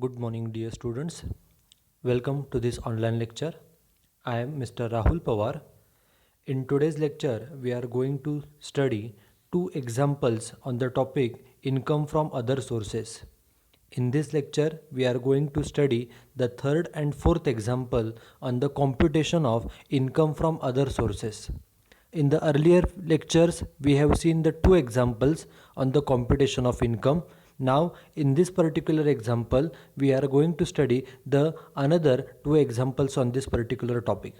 Good morning, dear students. Welcome to this online lecture. I am Mr. Rahul Pawar. In today's lecture, we are going to study two examples on the topic income from other sources. In this lecture, we are going to study the third and fourth example on the computation of income from other sources. In the earlier lectures, we have seen the two examples on the computation of income. Now, in this particular example, we are going to study the another two examples on this particular topic.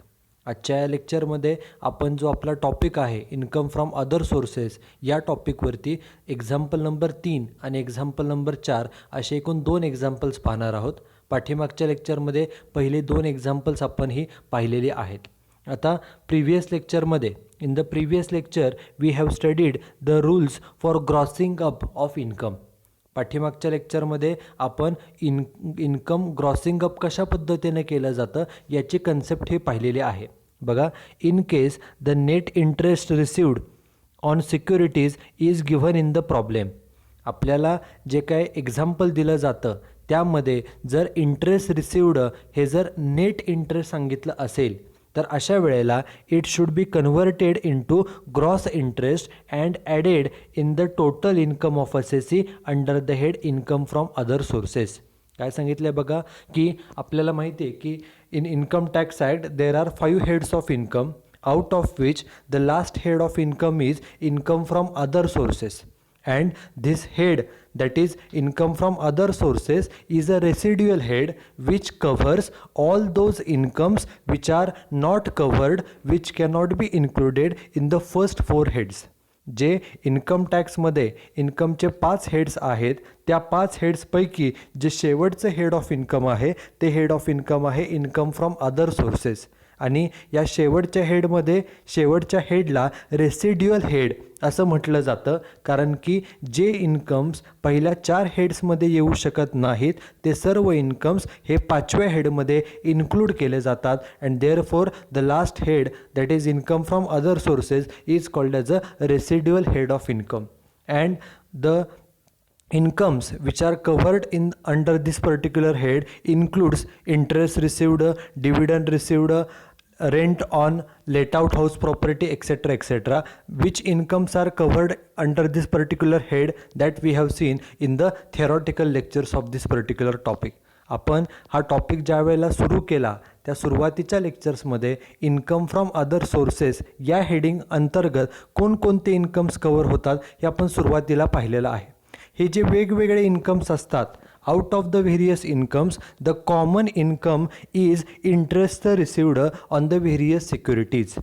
आजच्या या लेक्चरमध्ये आपण जो आपला topic आहे income from other sources या टॉपिकवरती example number 3 आणि example number 4 असे एकूण दोन एक्झाम्पल्स पाहणार आहोत. पाठीमागच्या लेक्चरमध्ये पहिले दोन एक्झाम्पल्स आपण ही पाहिलेली आहेत. आता प्रिव्हियस लेक्चरमध्ये in the previous lecture we have studied the rules for grossing up of income. पाठीमागच्या लेक्चरमध्ये आपण इन्कम ग्रॉसिंग अप कशा पद्धतीने केलं जातं याची कन्सेप्ट हे पाहिलेली आहे. बघा, in case the net interest received on securities is given in the problem. आपल्याला जे काय एक्झाम्पल दिलं जातं त्यामध्ये जर इंटरेस्ट रिसिव्ड हे जर नेट इंटरेस्ट सांगितलं असेल तर अशा वेळेला it should be converted into gross interest and added in the total income of assessee under the head income from other sources. काय सांगितलं आहे बघा की आपल्याला माहिती आहे की in income tax act there are 5 heads of income, out of which the last head of income is income from other sources. And this head, that is income from other sources, is a residual head which covers all those incomes which are not covered, which cannot be included in the first 4 heads. जे income टॅक्समध्ये इन्कमचे 5 heads आहेत त्या 5 हेड्सपैकी जे शेवटचं head of income आहे ते head of income आहे income from other sources. आणि या शेवटच्या शेवटच्या हेडला रेसिड्युअल हेड असं म्हटलं जातं, कारण की जे इन्कम्स पहिल्या 4 हेड्समध्ये येऊ शकत नाहीत ते सर्व इन्कम्स हे 5व्या हेडमध्ये इन्क्लूड केले जातात. And therefore the last head that is income from other sources is called as a residual head of income. And the incomes which are covered in under this particular head includes interest received, dividend received, rent on let out house property, etc., which incomes are covered under this particular head that we have seen in the theoretical lectures of this particular topic. आपण हा topic ज्या वेळेला सुरू केला त्या सुरुवातीच्या लेक्चर्समध्ये income from other sources या हेडिंग अंतर्गत कोणकोणते इन्कम्स कव्हर होतात हे आपण सुरुवातीला पाहिलेलं आहे. हे जे वेगवेगळे इन्कम्स असतात, out of the various incomes the common income is interest received on the various securities.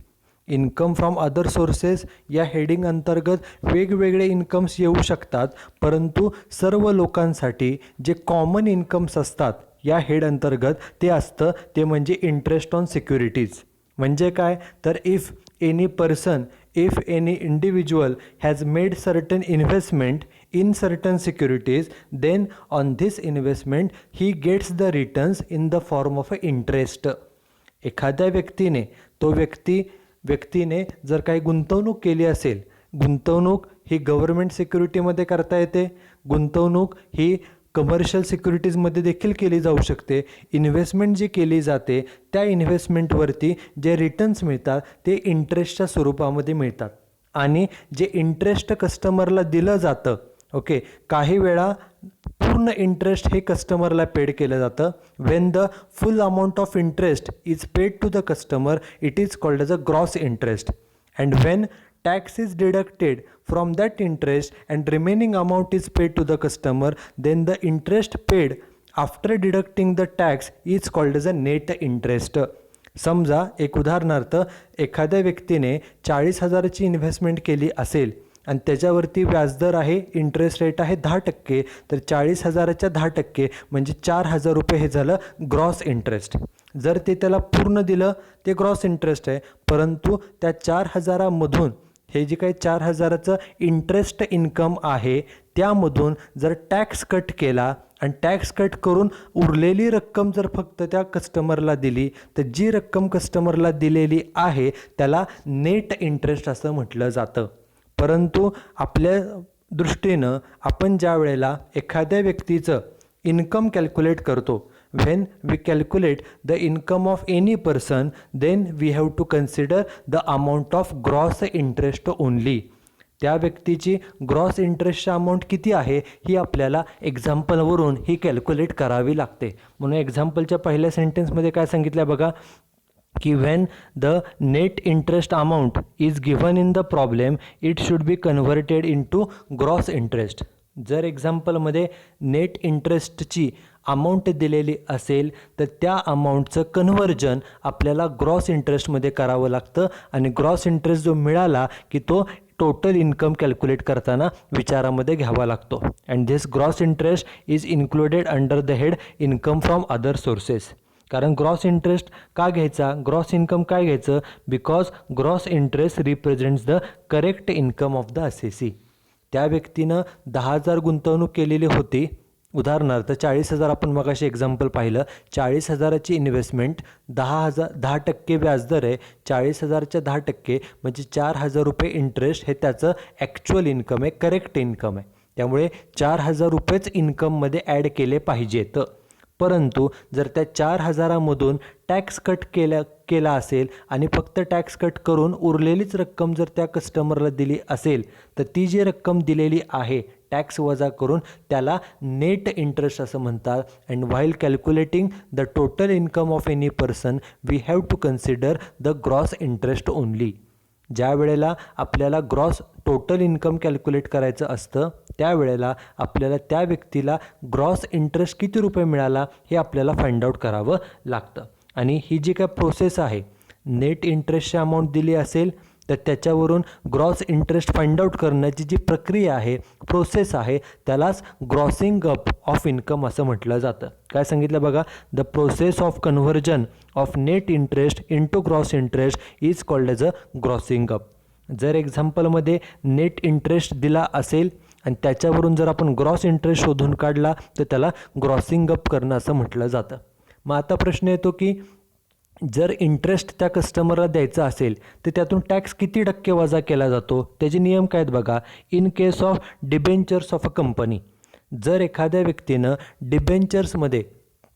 Income from other sources या हेडिंग अंतर्गत वेगवेगळे इन्कम्स येऊ शकतात, परंतु सर्व लोकांसाठी जे कॉमन इन्कम्स असतात या हेड अंतर्गत ते असतं ते म्हणजे इंटरेस्ट ऑन सिक्युरिटीज. म्हणजे काय तर if any person, if any individual has made certain investment in certain securities, then on this investment he gets the returns in the form of a interest. एखाद्या व्यक्तीने जर काही गुंतवणूक केली असेल, गुंतवणूक ही गव्हर्नमेंट सिक्युरिटीमध्ये करता येते, गुंतवणूक ही कमर्शियल सिक्युरिटीजमध्ये देखील केली जाऊ शकते. इन्व्हेस्टमेंट जी केली जाते त्या इन्व्हेस्टमेंटवरती जे रिटर्न्स मिळतात ते इंटरेस्टच्या स्वरूपामध्ये मिळतात. आणि जे इंटरेस्ट कस्टमरला दिलं जातं, ओके, काही वेळा पूर्ण इंटरेस्ट हे कस्टमरला पेड केलं जातं. When the full amount of interest is paid to the customer it is called as a gross interest. And when tax is deducted from that interest and remaining amount is paid to the customer, then the interest paid after deducting the tax is called as a net interest. समजा एक उदाहरणार्थ एखाद्या व्यक्तीने 40,000ची investment केली असेल आणि त्याच्यावरती व्याजदर आहे, इंटरेस्ट रेट आहे 10%, तर 40,000च्या 10% म्हणजे 4,000 रुपये हे झालं ग्रॉस इंटरेस्ट. जर ते त्याला पूर्ण दिलं ते ग्रॉस इंटरेस्ट आहे, परंतु त्या 4,000मधून हे जे काही 4,000चं इंटरेस्ट इन्कम आहे त्यामधून जर टॅक्स कट केला आणि टॅक्स कट करून उरलेली रक्कम जर फक्त त्या कस्टमरला दिली तर जी रक्कम कस्टमरला दिलेली आहे त्याला नेट इंटरेस्ट असं म्हटलं जातं. परंतु आपल्या दृष्टीनं आपण ज्या वेळेला एखाद्या व्यक्तीचं इन्कम कॅल्क्युलेट करतो. When we calculate the income of any person then we have to consider the amount of gross interest only. त्या व्यक्तीची ग्रॉस इंटरेस्टची अमाऊंट किती आहे ही आपल्याला एक्झाम्पलवरून ही कॅल्क्युलेट करावी लागते. म्हणून एक्झाम्पलच्या पहिल्या सेंटेन्समध्ये काय सांगितलं आहे बघा की when the net interest amount is given in the problem it should be converted in to gross interest. जर एक्झाम्पलमध्ये नेट इंटरेस्टची अमाऊंट दिलेली असेल तर त्या अमाऊंटचं कन्व्हर्जन आपल्याला ग्रॉस इंटरेस्टमध्ये करावं लागतं आणि ग्रॉस इंटरेस्ट जो मिळाला की तो टोटल इन्कम कॅल्क्युलेट करताना विचारामध्ये घ्यावा लागतो. And this gross interest is included under the head income from other sources. कारण ग्रॉस इंटरेस्ट का घ्यायचा, ग्रॉस इन्कम काय घ्यायचं, because gross interest represents the correct income of the assessee. त्या व्यक्तीनं 10,000 गुंतवणूक केलेली होती. उदाहरणार्थ 40,000 आपण मगाशी एक्झाम्पल पाहिलं. 40,000ची इन्व्हेस्टमेंट 10% व्याजदर आहे. 40,000च्या 10% म्हणजे 4,000 रुपये इंटरेस्ट हे त्याचं ॲक्च्युअल इन्कम आहे, करेक्ट इन्कम आहे. त्यामुळे 4,000 रुपयेच इन्कममध्ये ॲड केले पाहिजेत. परंतु जर त्या 4,000मधून टॅक्स कट केला असेल आणि फक्त टॅक्स कट करून उरलेलीच रक्कम जर त्या कस्टमरला दिली असेल तर ती जी रक्कम दिलेली आहे टॅक्स वजा करून त्याला नेट इंटरेस्ट असं म्हणतात. And while calculating the total income of any person we have to consider the gross interest only. ज्या वेळेला आपल्याला ग्रॉस टोटल इन्कम कॅल्क्युलेट करायचं असतं त्यावेळेला आपल्याला त्या व्यक्तीला ग्रॉस इंटरेस्ट किती रुपये मिळाला हे आपल्याला फाइंड आउट करावं लागतं. आणि ही जी काय प्रोसेस आहे, नेट इंटरेस्टची अमाऊंट दिली असेल तर त्याच्यावरून ग्रॉस इंटरेस्ट फाइंड आउट करण्याची जी प्रक्रिया आहे, प्रोसेस आहे, त्यालाच ग्रॉसिंग अप ऑफ इन्कम असं म्हटलं जातं. काय सांगितलं बघा, the process of conversion of net interest into gross interest is called as a grossing up. जर एक्झाम्पलमध्ये नेट इंटरेस्ट दिला असेल आणि त्याच्यावरून जर आपण ग्रॉस इंटरेस्ट शोधून काढला तर त्याला ग्रॉसिंग अप करणं असं म्हटलं जातं. मग आता प्रश्न येतो की जर इंटरेस्ट त्या कस्टमरला द्यायचा असेल तर त्यातून टॅक्स किती टक्के वजा केला जातो, त्याचे नियम काय आहेत बघा. In case of debentures of a company, जर एखाद्या व्यक्तीनं डिबेंचर्समध्ये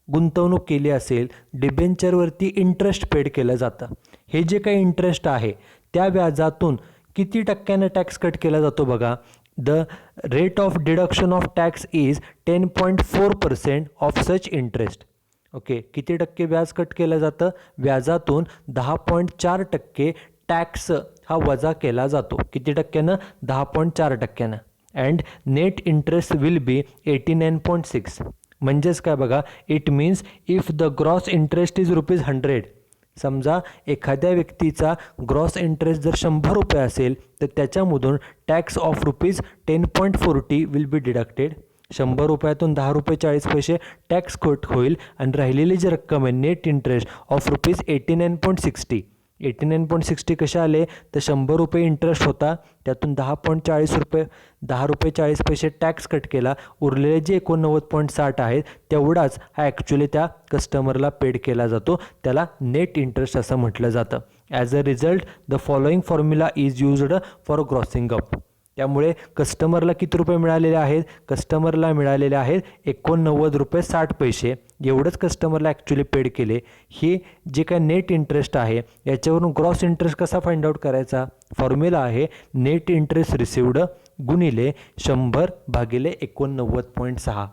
गुंतवणूक केली असेल, डिबेंचरवरती इंटरेस्ट पेड केलं जातं. हे जे काही इंटरेस्ट आहे त्या व्याजातून किती टक्क्यानं टॅक्स कट केला जातो बघा. The rate of deduction of tax is 10.4% of such interest. Okay, किती टक्के व्याज कट केलं जातं, व्याजातून 10.4% टॅक्स हा वजा केला जातो. किती टक्क्यानं, 10.4%. And net interest will be 89.6. म्हणजेच काय बघा, it means if the gross interest is ₹100. समजा एखाद्या व्यक्तीचा ग्रॉस इंटरेस्ट जर 100 रुपये असेल तर त्याच्यामधून tax of ₹10.40 will be deducted. 100 रुपयातून 10 रुपये 40 पैसे टॅक्स कट होईल आणि राहिलेली जी रक्कम आहे नेट इंटरेस्ट ऑफ ₹89.60. 89.60 कशा आले तर 100 रुपये इंटरेस्ट होता, त्यातून 10.40 रुपये 10 रुपये 40 पैसे टॅक्स कट केला, उरलेले जे 89.60 आहेत तेवढाच हा ॲक्च्युली त्या कस्टमरला पेड केला जातो. त्याला नेट इंटरेस्ट असं म्हटलं जातं. As a result the following formula is used for grossing up. त्यामुळे कस्टमरला किती रुपये मिळालेले आहेत, कस्टमरला मिळालेले आहेत 89 रुपये 60 पैसे. एवढंच कस्टमरला ॲक्च्युली पेड केले. हे जे काय नेट इंटरेस्ट आहे याच्यावरून ग्रॉस इंटरेस्ट कसा फाइंड आउट करायचा, फॉर्म्युला आहे नेट इंटरेस्ट रिसिव्ड गुणिले 100 भागिले 89.6.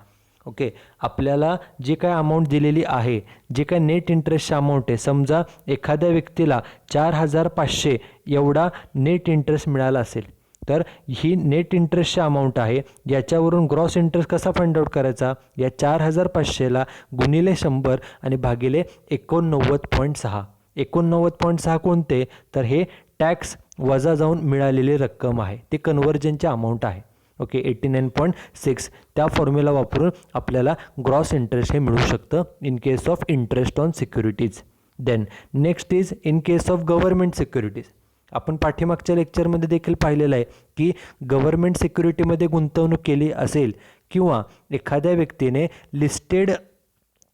ओके, आपल्याला जे काय अमाऊंट दिलेली आहे, जे काय नेट इंटरेस्टची अमाऊंट आहे, समजा एखाद्या व्यक्तीला 4,500 एवढा नेट इंटरेस्ट मिळाला असेल तर ही नेट इंटरेस्टची अमाऊंट आहे. याच्यावरून ग्रॉस इंटरेस्ट कसा फाइंड आउट करायचा, या 4,500ला गुणिले 100 आणि भागिले 89.6. 89.6 कोणते तर हे टॅक्स वजा जाऊन मिळालेली रक्कम आहे, ते कन्व्हर्जनची अमाऊंट आहे. ओके, 89.6 त्या फॉर्म्युला वापरून आपल्याला ग्रॉस इंटरेस्ट हे मिळू शकतं in case of interest on securities. Then next is in case of government securities. आपण पाठीमागच्या लेक्चरमध्ये देखील पाहिलेलं आहे की गव्हर्नमेंट सिक्युरिटीमध्ये गुंतवणूक केली असेल किंवा एखाद्या व्यक्तीने लिस्टेड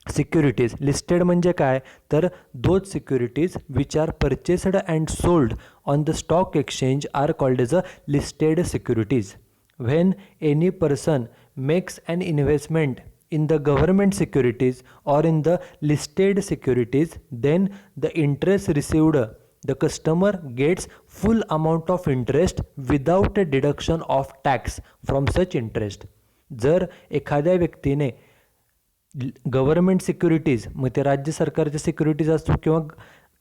सिक्युरिटीज, लिस्टेड म्हणजे काय तर those securities which are purchased and sold on the stock exchange are called as a listed securities. When any person makes an investment in the government securities or in the listed securities, then the interest received, the customer gets full amount of interest without a deduction of tax from such interest. जर एखाद्या व्यक्तीने government securities, मग ते राज्य सरकारच्या securities असो किंवा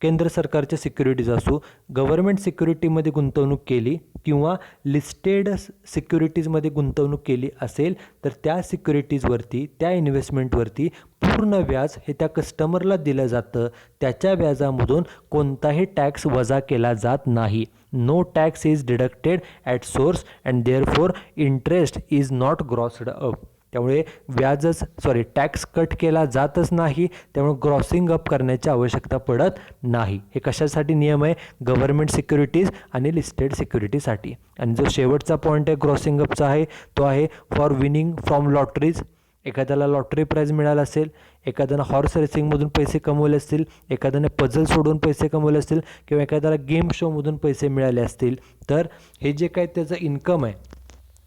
केंद्र सरकारच्या सिक्युरिटीज असो, गव्हर्नमेंट सिक्युरिटीमध्ये गुंतवणूक केली किंवा लिस्टेड सिक्युरिटीजमध्ये गुंतवणूक केली असेल, तर त्या सिक्युरिटीजवरती, त्या इन्व्हेस्टमेंटवरती पूर्ण व्याज हे त्या कस्टमरला दिलं जातं. त्याच्या व्याजामधून कोणताही टॅक्स वजा केला जात नाही. No tax is deducted at source and therefore interest is not grossed up. त्यामुळे टॅक्स कट केला जातच नाही. त्यामुळे ग्रॉसिंग अप करण्याची आवश्यकता पडत नाही. हे कशासाठी नियम आहे? गव्हर्नमेंट सिक्युरिटीज आणि लिस्टेड सिक्युरिटीसाठी. आणि जो शेवटचा पॉईंट आहे ग्रॉसिंग अपचा आहे, तो आहे फॉर विनिंग फ्रॉम लॉटरीज. एखाद्याला लॉटरी प्राईज मिळाला असेल, एखाद्यानं हॉर्स रेसिंगमधून पैसे कमवले असतील, एखाद्याने पझल सोडून पैसे कमवले असतील किंवा एखाद्याला गेम शोमधून पैसे मिळाले असतील, तर हे जे काय त्याचं इन्कम आहे,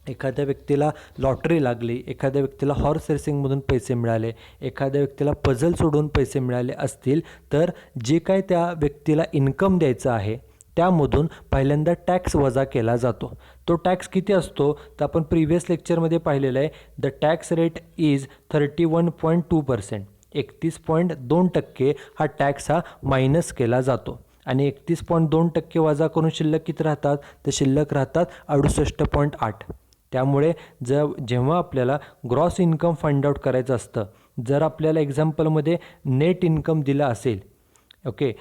एखाद्या व्यक्तीला लॉटरी लागली, एखाद्या व्यक्तीला हॉर्स रेसिंगमधून पैसे मिळाले, एखाद्या व्यक्तीला पझल सोडून पैसे मिळाले असतील, तर जे काय त्या व्यक्तीला इन्कम द्यायचं आहे त्यामधून पहिल्यांदा टॅक्स वजा केला जातो. तो टॅक्स किती असतो तर आपण प्रिव्हियस लेक्चरमध्ये पाहिलेलं आहे. The tax rate is 31.2%. 31.2% हा टॅक्स हा मायनस केला जातो. आणि 31.2% वजा करून शिल्लक किती राहतात? तर शिल्लक राहतात 68.8. त्यामुळे जेव्हा आपल्याला ग्रॉस इन्कम फाइंड आउट करायचं असतं, जर आपल्याला एक्झाम्पलमध्ये नेट इन्कम दिला असेल, ओके,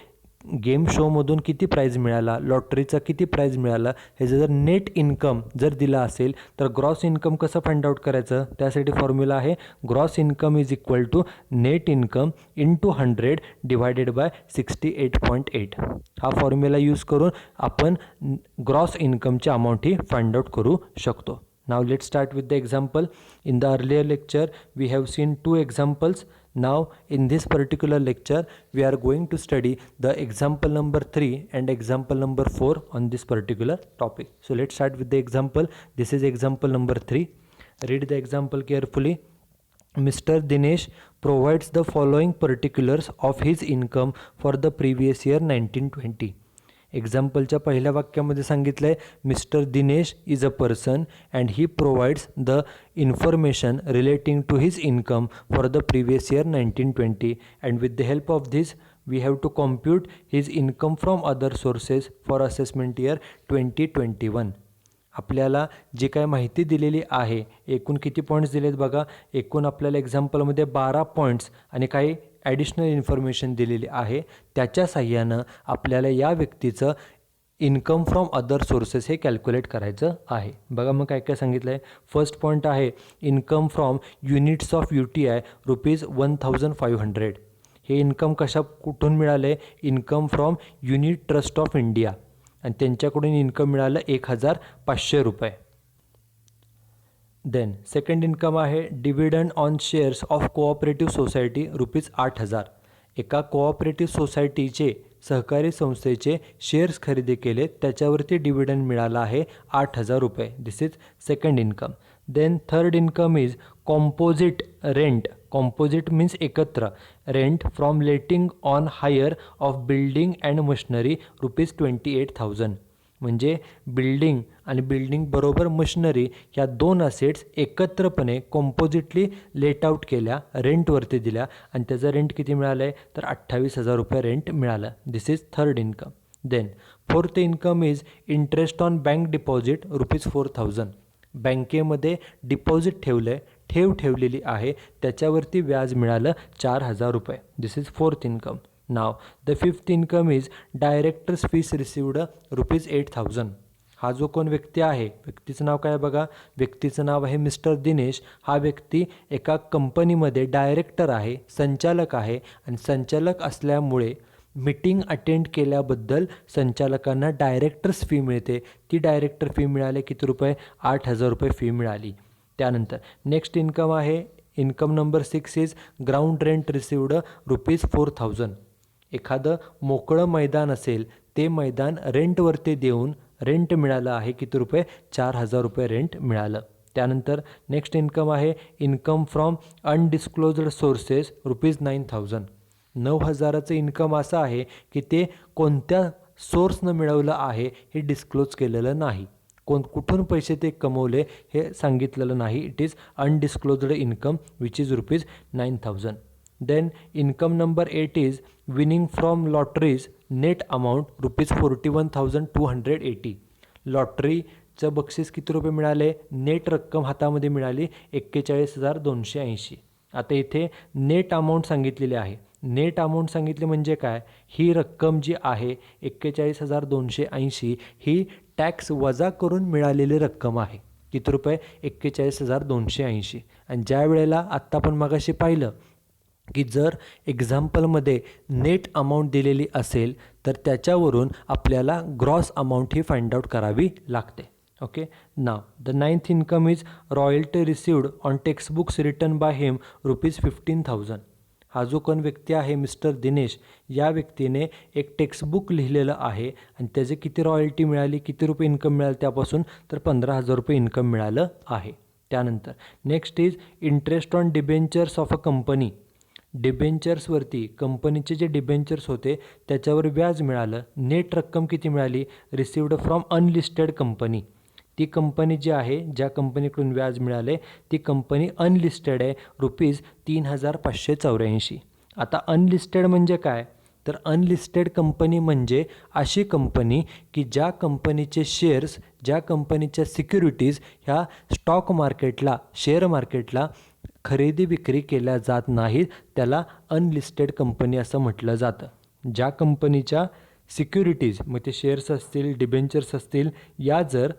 गेम शोमधून किती प्राईज मिळाला, लॉटरीचा किती प्राईज मिळाला, ह्याचं जर नेट इन्कम जर दिला असेल, तर ग्रॉस इन्कम कसं फाइंड आउट करायचं? त्यासाठी फॉर्म्युला आहे gross income is equal to net income into 100 divided by 68.8. हा फॉर्म्युला यूज करून आपण ग्रॉस इन्कमची अमाऊंट ही फाइंड आउट करू शकतो. Now let's start with the example. In the earlier lecture we have seen 2 examples. Now in this particular lecture we are going to study the example number 3 and example number 4 on this particular topic. So let's start with the example. This is example number 3. Read the example carefully. Mr. Dinesh provides the following particulars of his income for the previous year 1920. एक्झाम्पलच्या पहिल्या वाक्यामध्ये सांगितलं आहे mister Dinesh is a person and he provides the information relating to his income for the previous year 1920 and with the help of this we have to compute his income from other sources for assessment year 2021. आपल्याला जी काय माहिती दिलेली आहे, एकूण किती points दिलेत बघा, एकूण आपल्याला एक्झाम्पलमध्ये 12 पॉईंट्स आणि काही ॲडिशनल इन्फॉर्मेशन दिलेली आहे. त्याच्या साह्यानं आपल्याला या व्यक्तीचं इन्कम फ्रॉम अदर सोर्सेस हे कॅल्क्युलेट करायचं आहे. बघा मग काय काय सांगितलं आहे. फर्स्ट पॉईंट आहे income from units of UTI ₹1500. हे इन्कम कुठून मिळालं? Income from unit trust of India, आणि त्यांच्याकडून इन्कम मिळालं ₹1500. देन सेकंड इन्कम आहे dividend on shares of cooperative society ₹8000. एका कोऑपरेटिव्ह सोसायटीचे, सहकारी संस्थेचे शेअर्स खरेदी केले, त्याच्यावरती डिव्हिडंड मिळाला आहे ₹8000. This is second income. Then third income is composite rent. Composite means एकत्र. Rent from letting on hire of building and machinery ₹28,000. म्हणजे बिल्डिंग आणि बिल्डिंग बरोबर मशिनरी ह्या 2 असेट्स एकत्रपणे कॉम्पोजिटली लेट आउट केल्या, रेंटवरती दिल्या, आणि त्याचं रेंट किती मिळालं आहे तर ₹28,000 रेंट मिळालं. This is third income. Then fourth income is interest on bank deposit ₹4000. बँकेमध्ये डिपॉझिट ठेवलेली आहे, त्याच्यावरती व्याज मिळालं ₹4000. This is fourth income. Now the fifth income is directors fees received ₹8000. हा जो कोण व्यक्ती आहे, व्यक्तीचं नाव काय बघा, व्यक्तीचं नाव आहे मिस्टर दिनेश. हा व्यक्ती एका कंपनीमध्ये डायरेक्टर आहे, संचालक आहे, आणि संचालक असल्यामुळे मीटिंग अटेंड केल्याबद्दल संचालकांना डायरेक्टर्स फी मिळते. ती डायरेक्टर फी मिळाली किती रुपये? ₹8000 फी मिळाली. त्यानंतर नेक्स्ट इन्कम आहे income number 6 is ground rent received ₹4000. एखादं मोकळं मैदान असेल, ते मैदान रेंटवरती देऊन रेंट मिळालं आहे किती रुपये? ₹4000 रेंट मिळालं. त्यानंतर नेक्स्ट इन्कम आहे इन्कम फ्रॉम अनडिस्क्लोज्ड सोर्सेस ₹9,000. 9,000चं इन्कम असं आहे की ते कोणत्या सोर्सनं मिळवलं आहे हे डिस्क्लोज केलेलं नाही. कुठून पैसे ते कमवले हे सांगितलेलं नाही. It is undisclosed income which is ₹9,000. Then income number 8 is winning from lotteries net amount ₹41,280. लॉटरीचं बक्षीस किती रुपये मिळाले? नेट रक्कम हातामध्ये मिळाली 41,280. आता इथे नेट अमाऊंट सांगितलेली आहे. नेट अमाऊंट सांगितले म्हणजे काय? ही रक्कम जी आहे 41,280 ही टॅक्स वजा करून मिळालेली रक्कम आहे. किती रुपये? 41,280. आणि ज्या वेळेला आत्ता आपण मगाशी पाहिलं की जर एक्झाम्पलमध्ये नेट अमाऊंट दिलेली असेल तर त्याच्यावरून आपल्याला ग्रॉस अमाऊंट ही फाइंड आउट करावी लागते. Okay, now the 9th income is royalty received on textbooks written by him ₹15,000. हा जो कोण व्यक्ती आहे मिस्टर दिनेश, या व्यक्तीने एक टेक्स्टबुक लिहिलेलं आहे आणि त्याचे किती रॉयल्टी मिळाली, किती रुपये इन्कम मिळालं त्यापासून? तर ₹15,000 इन्कम मिळालं आहे. त्यानंतर next is interest on debentures of a company. डिबेंचर्सवरती कंपनीचे जे डिबेंचर्स होते त्याच्यावर व्याज मिळालं. नेट रक्कम किती मिळाली? Received from unlisted company. ती कंपनी जी आहे, ज्या कंपनीकडून व्याज मिळाले ती कंपनी अनलिस्टेड आहे, ₹3,584. आता अनलिस्टेड म्हणजे काय? तर अनलिस्टेड कंपनी म्हणजे अशी कंपनी की ज्या कंपनीचे शेअर्स, ज्या कंपनीच्या सिक्युरिटीज ह्या स्टॉक मार्केटला, शेअर मार्केटला खरेदी विक्री केल्या जात नाहीत, त्याला अनलिस्टेड कंपनी असं म्हटलं जातं. ज्या कंपनीच्या सिक्युरिटीज, मग ते शेअर्स असतील, डिबेंचर्स असतील, या जर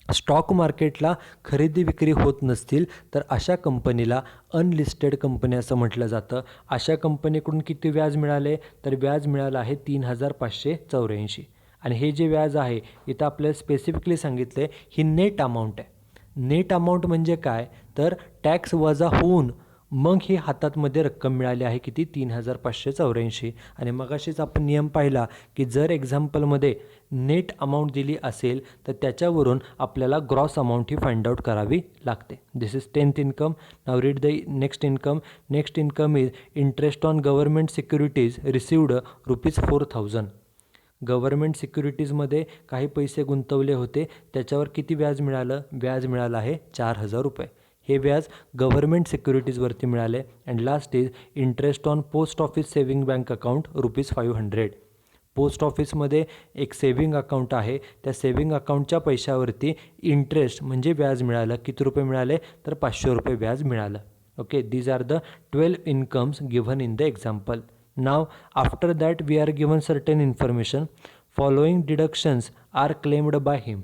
स्टॉक मार्केटला खरेदी विक्री होत नसतील तर अशा कंपनीला अनलिस्टेड कंपनी असं म्हटलं जातं. अशा कंपनीकडून किती व्याज मिळाले? तर व्याज मिळालं आहे 3,584. आणि हे जे व्याज आहे इथं आपल्याला स्पेसिफिकली सांगितलं आहे ही नेट अमाऊंट आहे. नेट अमाऊंट म्हणजे काय? तर टॅक्स वजा होऊन मग ही हातातमध्ये रक्कम मिळाली आहे किती? 3,584. आणि मगाशीच आपण नियम पाहिला की जर एक्झाम्पलमध्ये नेट अमाऊंट दिली असेल तर त्याच्यावरून आपल्याला ग्रॉस अमाऊंट ही फाइंड आउट करावी लागते. This is 10th income. Now read the next income. Next income is interest on government securities received ₹4,000. Government सिक्युरिटीजमध्ये काही पैसे गुंतवले होते, त्याच्यावर किती व्याज मिळालं? व्याज मिळालं आहे ₹4,000. हे व्याज गव्हर्नमेंट सिक्युरिटीजवरती मिळाले. And last is interest on post office saving bank account ₹500. Post ऑफिसमध्ये एक सेव्हिंग अकाउंट आहे, त्या सेव्हिंग अकाउंटच्या पैशावरती इंटरेस्ट म्हणजे व्याज मिळालं. किती रुपये मिळाले? तर ₹500 व्याज मिळालं. Okay, these are the 12 incomes given in the example. Now after that we are given certain information. Following deductions are claimed by him.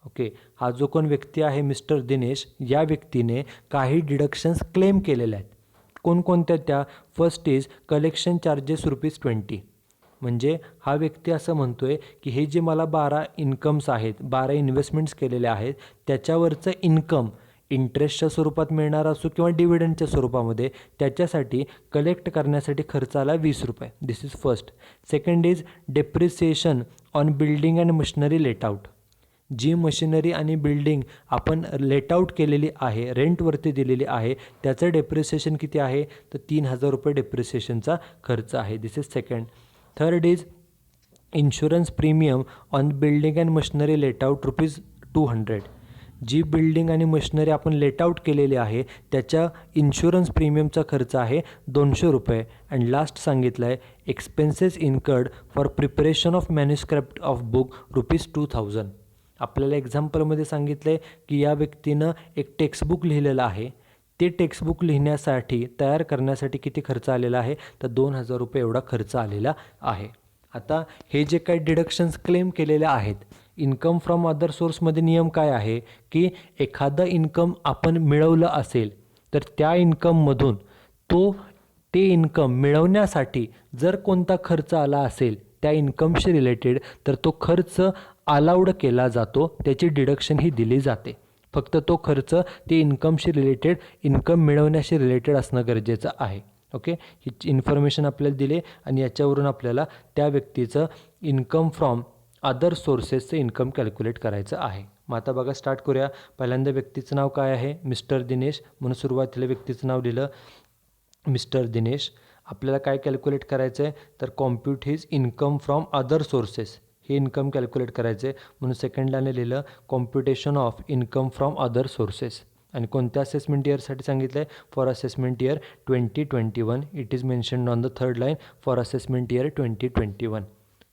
Okay, हा जो कोण व्यक्ती आहे मिस्टर दिनेश, या व्यक्तीने काही डिडक्शन्स क्लेम केलेल्या आहेत. कोणकोणत्या त्या? First is collection charges ₹20. म्हणजे हा व्यक्ती असं म्हणतोय की हे जे मला 12 इन्कम्स आहेत, 12 इन्व्हेस्टमेंट्स केलेले आहेत, त्याच्यावरचं इन्कम इंटरेस्टच्या स्वरूपात मिळणार असो किंवा डिव्हिडंडच्या स्वरूपामध्ये, त्याच्यासाठी कलेक्ट करण्यासाठी खर्च आला ₹20. This is first. Second is depreciation on building and machinery let out. जी मशिनरी आणि बिल्डिंग आपण लेट आउट केलेली आहे, रेंटवरती दिलेली आहे, त्याचं डेप्रिसिएशन किती आहे? तर ₹3,000 डेप्रिसिएशनचा खर्च आहे. This is second. Third is insurance premium on building and machinery let out ₹200. जी बिल्डिंग आणि मशिनरी आपण लेट आउट केलेली आहे त्याच्या इन्शुरन्स प्रीमियमचा खर्च आहे ₹200. अँड लास्ट सांगितलं आहे expenses incurred for preparation of manuscript of book ₹2,000. आपल्याला एक्झाम्पलमध्ये सांगितलं आहे की या व्यक्तीनं एक टेक्स्टबुक लिहिलेलं आहे. ते टेक्स्टबुक लिहिण्यासाठी, तयार करण्यासाठी किती खर्च आलेला आहे? तर ₹2,000 एवढा खर्च आलेला आहे. आता हे जे काही डिडक्शन्स क्लेम केलेले आहेत, इन्कम फ्रॉम अदर सोर्समध्ये नियम काय आहे की एखादं इन्कम आपण मिळवलं असेल तर त्या इन्कममधून ते इन्कम मिळवण्यासाठी जर कोणता खर्च आला असेल त्या इन्कमशी रिलेटेड, तर तो खर्च अलाउड केला जातो, त्याची डिडक्शन ही दिली जाते. फक्त तो खर्च ते इन्कमशी रिलेटेड, इन्कम मिळवण्याशी रिलेटेड असणं गरजेचं आहे. ओके, ही इन्फॉर्मेशन आपल्याला दिली आणि याच्यावरून आपल्याला त्या व्यक्तीचं इन्कम फ्रॉम अदर सोर्सेसचं इन्कम कॅल्क्युलेट करायचं आहे. मग आता बघा स्टार्ट करूया. पहिल्यांदा व्यक्तीचं नाव काय आहे, मिस्टर दिनेश, म्हणून सुरुवातीला व्यक्तीचं नाव लिहिलं मिस्टर दिनेश. आपल्याला काय कॅल्क्युलेट करायचं आहे, तर compute his income from other sources, हे इन्कम कॅल्क्युलेट करायचे, म्हणून सेकंड लाईनला लिहिलं computation of income from other sources. आणि कोणत्या असेसमेंट इयरसाठी सांगितलं आहे, for assessment year 2021. It is mentioned on the third line for assessment year 2021.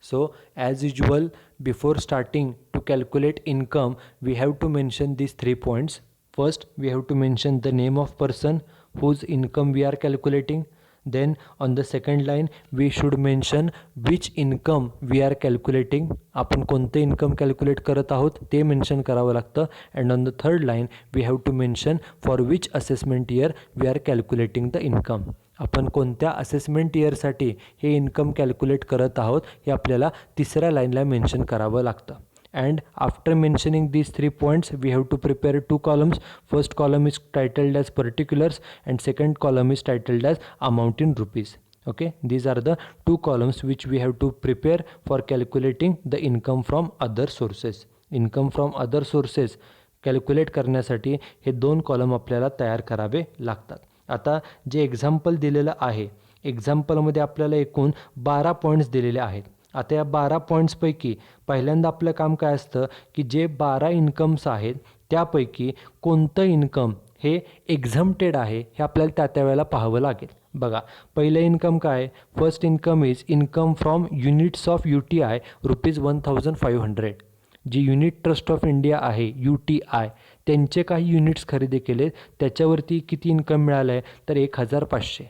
So as usual, before starting to calculate income, we have to mention these 3 points. First, we have to mention the name of person whose income we are calculating. Then on the second line, we should mention which income we are calculating. आपण कोणते income calculate करत आहोत ते mention करावं लागतं. And on the third line, we have to mention for which assessment year we are calculating the income. आपण कोणत्या assessment इयरसाठी हे इन्कम कॅल्क्युलेट करत आहोत हे आपल्याला तिसऱ्या लाईनला मेन्शन करावं लागतं. And after mentioning these 3 points, we have to prepare 2 columns. First column is titled as particulars and second column is titled as amount in rupees. Okay, these are the 2 columns which we have to prepare for calculating the income from other sources. Income from other sources calculate करण्यासाठी हे 2 column आपल्याला तयार करावे लागतात. आता जे example दिलेलं आहे, एक्झाम्पलमध्ये आपल्याला एकूण 12 पॉईंट्स दिलेले आहेत. आता या 12 पॉईंट्सपैकी पहिल्यांदा आपलं काम काय असतं की जे 12 इन्कम्स आहेत त्यापैकी कोणतं इन्कम हे एक्झम्प्टेड आहे हे आपल्याला त्या वेळेला पाहावं लागेल. बघा, पहिलं इन्कम काय, first income is income from units of UTI ₹1500. जी युनिट ट्रस्ट ऑफ इंडिया आहे UTI, त्यांचे काही युनिट्स खरेदी केले, त्याच्यावरती किती इन्कम मिळालं आहे, तर 1500.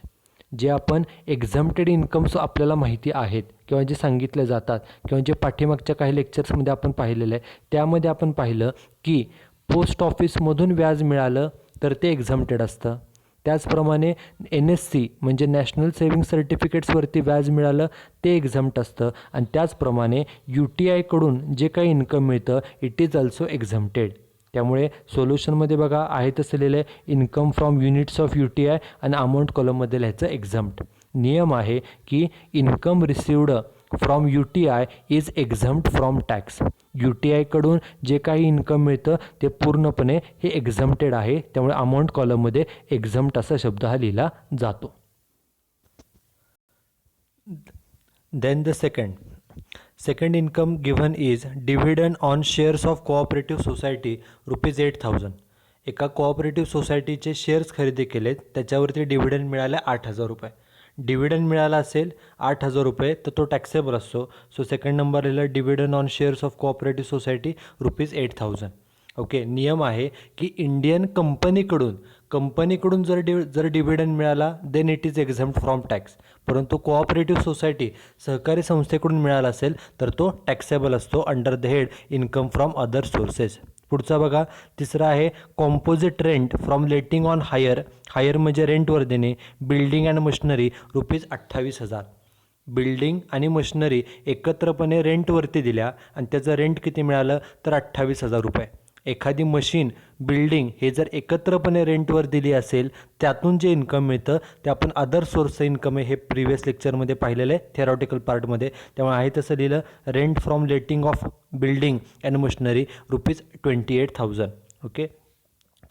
जे आपण एक्झम्प्टेड इन्कम्स आपल्याला माहिती आहेत किंवा जे सांगितले जातात किंवा जे पाठीमागच्या काही लेक्चर्समध्ये आपण पाहिलेलं आहे त्यामध्ये आपण पाहिलं की पोस्ट ऑफिसमधून व्याज मिळालं तर ते एक्झम्प्टेड असतं. त्याचप्रमाणे NSC म्हणजे नॅशनल सेव्हिंग सर्टिफिकेट्सवरती व्याज मिळालं ते एक्झम्प्ट असतं. आणि त्याचप्रमाणे UTIकडून जे काही इन्कम मिळतं इट इज ऑल्सो एक्झम्प्टेड. त्यामुळे सोल्युशनमध्ये बघा आहे तसं लिहिलं आहे income from units of UTI आणि अमाऊंट कॉलममध्ये लिहायचं एक्झम्प्ट. नियम आहे की income received from UTI is exempt from tax. UTIकडून जे काही इन्कम मिळतं ते पूर्णपणे हे एक्झम्प्टेड आहे. त्यामुळे अमाऊंट कॉलममध्ये एक्झम्प्ट असा शब्द हा लिहिला जातो. Then the second income given is dividend on shares of cooperative society ₹8000. एका कोऑपरेटिव्ह सोसायटीचे शेअर्स खरेदी केलेत, त्याच्यावरती डिव्हिडंड मिळाले ₹8000. डिव्हिडंड मिळाला असेल ₹8000 तर तो टॅक्सेबल असतो. सो सेकंड नंबर लिहिलं dividend on shares of cooperative society ₹8000. Okay, नियम आहे की इंडियन कंपनीकडून जर डिव्हिडंड मिळाला then it is exempt from tax. परंतु कोऑपरेटिव्ह सोसायटी सहकारी संस्थेकडून मिळाला असेल तर तो टॅक्सेबल असतो under the head income from other sources. पुढचा बघा, तिसरा आहे composite rent from letting on hire म्हणजे रेंटवर देणे. Building and machinery ₹28,000. बिल्डिंग आणि मशिनरी एकत्रपणे रेंटवरती दिल्या आणि त्याचं रेंट किती मिळालं तर ₹28,000. एखादी मशीन, बिल्डिंग हे जर एकत्रपणे रेंटवर दिली असेल त्यातून जे इन्कम मिळतं ते आपण अदर सोर्स इन्कम आहे, हे प्रिव्हियस लेक्चरमध्ये पाहिलेलं आहे थेरॉटिकल पार्टमध्ये. त्यामुळे आहे तसं लिहिलं rent from letting of building and machinery ₹28,000. Okay,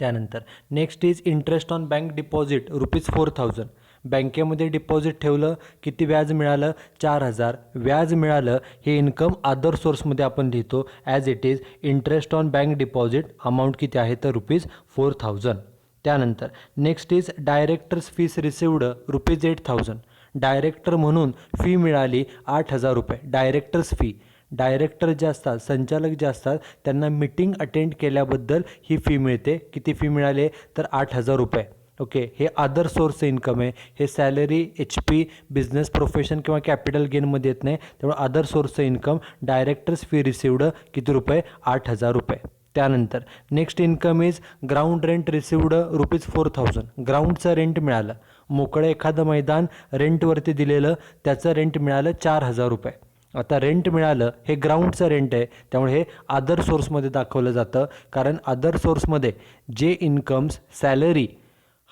त्यानंतर next is interest on bank deposit ₹4,000. बँकेमध्ये डिपॉझिट ठेवलं, किती व्याज मिळालं 4,000 व्याज मिळालं. हे इन्कम अदर सोर्समध्ये आपण लिहितो as it is interest on bank deposit. Amount किती आहे तर ₹4,000. त्यानंतर next is directors fees received ₹8,000. Director म्हणून फी मिळाली ₹8,000. डायरेक्टर्स फी, डायरेक्टर जे असतात, संचालक जे असतात त्यांना मीटिंग अटेंड केल्याबद्दल ही फी मिळते. किती फी मिळाली तर ₹8,000. ओके, हे अदर सोर्स इन्कम आहे. हे सॅलरी, HP, बिझनेस प्रोफेशन किंवा कॅपिटल गेनमध्ये येत नाही. त्यामुळे other source income directors fee received किती रुपये ₹8,000. त्यानंतर next income is ground rent received ₹4,000. ग्राउंडचं रेंट मिळालं, मोकळं एखादं मैदान रेंटवरती दिलेलं त्याचं रेंट मिळालं ₹4,000. आता रेंट मिळालं हे ग्राउंडचं रेंट आहे, त्यामुळे हे अदर सोर्समध्ये दाखवलं जातं. कारण अदर सोर्समध्ये जे incomes salary,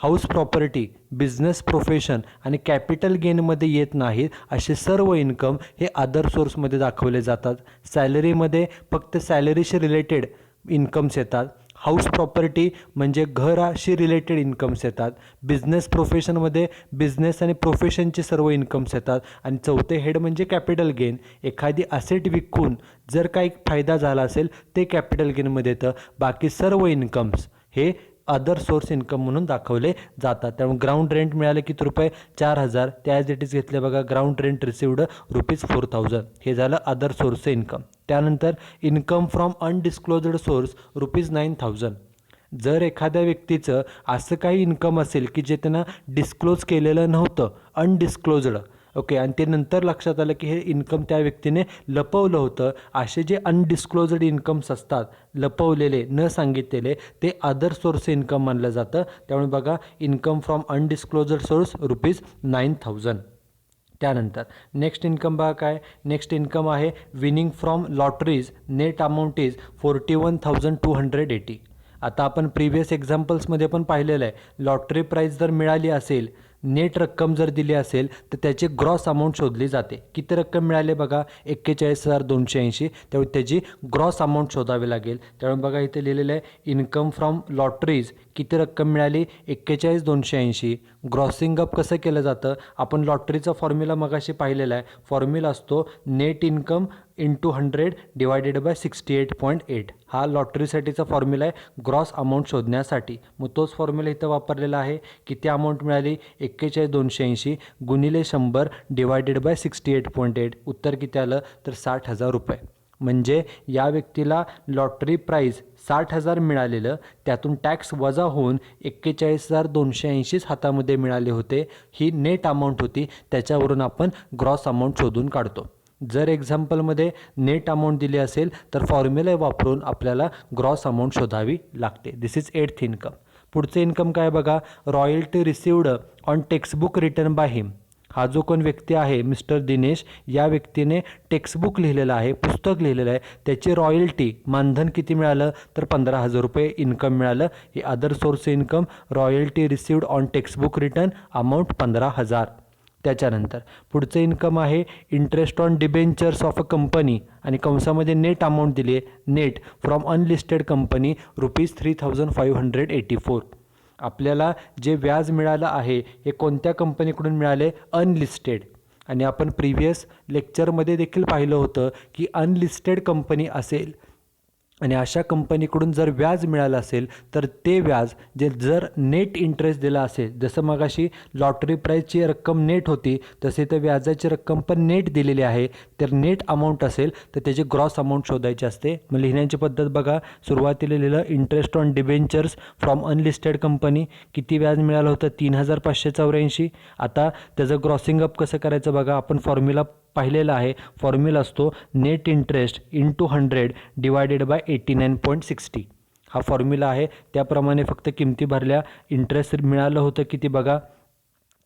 house property, business profession आणि कॅपिटल गेनमध्ये येत नाहीत असे सर्व इन्कम हे अदर सोर्समध्ये दाखवले जातात. सॅलरीमध्ये फक्त सॅलरीशी रिलेटेड इन्कम्स येतात. हाऊस प्रॉपर्टी म्हणजे घराशी रिलेटेड इन्कम्स येतात. बिझनेस प्रोफेशनमध्ये बिझनेस आणि प्रोफेशनचे सर्व इन्कम्स येतात. आणि चौथे हेड म्हणजे कॅपिटल गेन. एखादी असेट विकून जर काही फायदा झाला असेल ते कॅपिटल गेनमध्ये येतं. बाकी सर्व इन्कम्स हे अदर सोर्स इन्कम म्हणून दाखवले जातात. त्यामुळे ग्राउंड रेंट मिळाले किती रुपये? 4,000. त्या ॲज इट इज घेतले बघा. Ground rent received ₹4,000. हे झालं अदर सोर्स इन्कम. त्यानंतर इन्कम फ्रॉम अनडिस्क्लोज्ड सोर्स ₹9,000. जर एखाद्या व्यक्तीचं असं काही इन्कम असेल की जे त्यांना डिस्क्लोज केलेलं नव्हतं, अनडिस्क्लोज्ड, ओके, आणि ते नंतर लक्षात आलं की हे इन्कम त्या व्यक्तीने लपवलं होतं, असे जे अनडिस्क्लोज्ड इन्कम्स असतात, लपवलेले न सांगितलेले, ते अदर सोर्स इन्कम मानलं जातं. त्यामुळे बघा, इन्कम फ्रॉम अनडिस्क्लोज्ड सोर्स ₹9,000. त्यानंतर नेक्स्ट इन्कम बघा काय. नेक्स्ट इन्कम आहे winning from lotteries. Net amount is 41,280. आता आपण प्रिव्हियस एक्झाम्पल्समध्ये पण पाहिलेलं आहे, लॉटरी प्राईज जर मिळाली असेल, नेट रक्कम जर दिली असेल तर त्याची ग्रॉस अमाऊंट शोधली जाते. किती रक्कम मिळाली बघा? 41,280. त्यामुळे त्याची ग्रॉस अमाऊंट शोधावी लागेल. त्यामुळे बघा इथे लिहिलेलं आहे इन्कम फ्रॉम लॉटरीज किती रक्कम मिळाली? 41,280. ग्रॉसिंग अप कसं केलं जातं? आपण लॉटरीचा फॉर्म्युला मगाशी पाहिलेला आहे. फॉर्म्युला असतो net income into 100 divided by 68.8. हा लॉटरीसाठीचा फॉर्म्युला आहे ग्रॉस अमाऊंट शोधण्यासाठी. मग तोच फॉर्म्युला इथं वापरलेला आहे. किती अमाऊंट मिळाली? 41,280 गुणिले 100 डिवायडेड बाय 68.8. उत्तर किती आलं? तर 60,000 रुपये. म्हणजे या व्यक्तीला लॉटरी प्राईज 60,000 मिळालेलं, त्यातून टॅक्स वजा होऊन 41,280 हातामध्ये मिळाले होते. ही नेट अमाऊंट होती. त्याच्यावरून आपण ग्रॉस अमाऊंट शोधून काढतो. जर एक्झाम्पलमध्ये नेट अमाऊंट दिली असेल तर फॉर्म्युला वापरून आपल्याला ग्रॉस अमाऊंट शोधावी लागते. This is 8th income. पुढचं इन्कम काय बघा? Royalty received on textbook return by him. हा जो कोण व्यक्ती आहे मिस्टर दिनेश, या व्यक्तीने टेक्स्टबुक लिहिलेलं आहे, पुस्तक लिहिलेलं आहे, त्याची रॉयल्टी मानधन किती मिळालं? तर 15,000 रुपये इन्कम मिळालं. हे other source income. Royalty received on textbook return amount 15,000. त्याच्यानंतर पुढचं इन्कम आहे interest on debentures of a company, आणि कंसामध्ये नेट अमाऊंट दिली आहे. Net from unlisted company ₹3,584. आपल्याला जे व्याज मिळालं आहे हे कोणत्या कंपनीकडून मिळाले? अनलिस्टेड. आणि आपण प्रिव्हियस लेक्चरमध्ये देखील पाहिलं होतं की अनलिस्टेड कंपनी असेल आणि अशा कंपनीकडून जर व्याज मिळालं असेल तर ते व्याज जे जर नेट इंटरेस्ट दिला असेल, जसं मगाशी लॉटरी प्राईजची रक्कम नेट होती तसे तर व्याजाची रक्कम पण नेट दिलेली आहे, तर नेट अमाऊंट असेल तर त्याची ग्रॉस अमाऊंट शोधायची असते. मग लिहिण्याची पद्धत बघा. सुरुवातीला लिहिलं interest on debentures from unlisted company. किती व्याज मिळालं होतं? 3,584. आता त्याचं ग्रॉसिंग अप कसं करायचं बघा. आपण फॉर्म्युला पाहिलेला आहे. फॉर्म्युला असतो net interest into 100 divided bye 89.60. हा फॉर्म्युला आहे. त्याप्रमाणे फक्त किमती भरल्या. इंटरेस्ट मिळालं होतं किती बघा?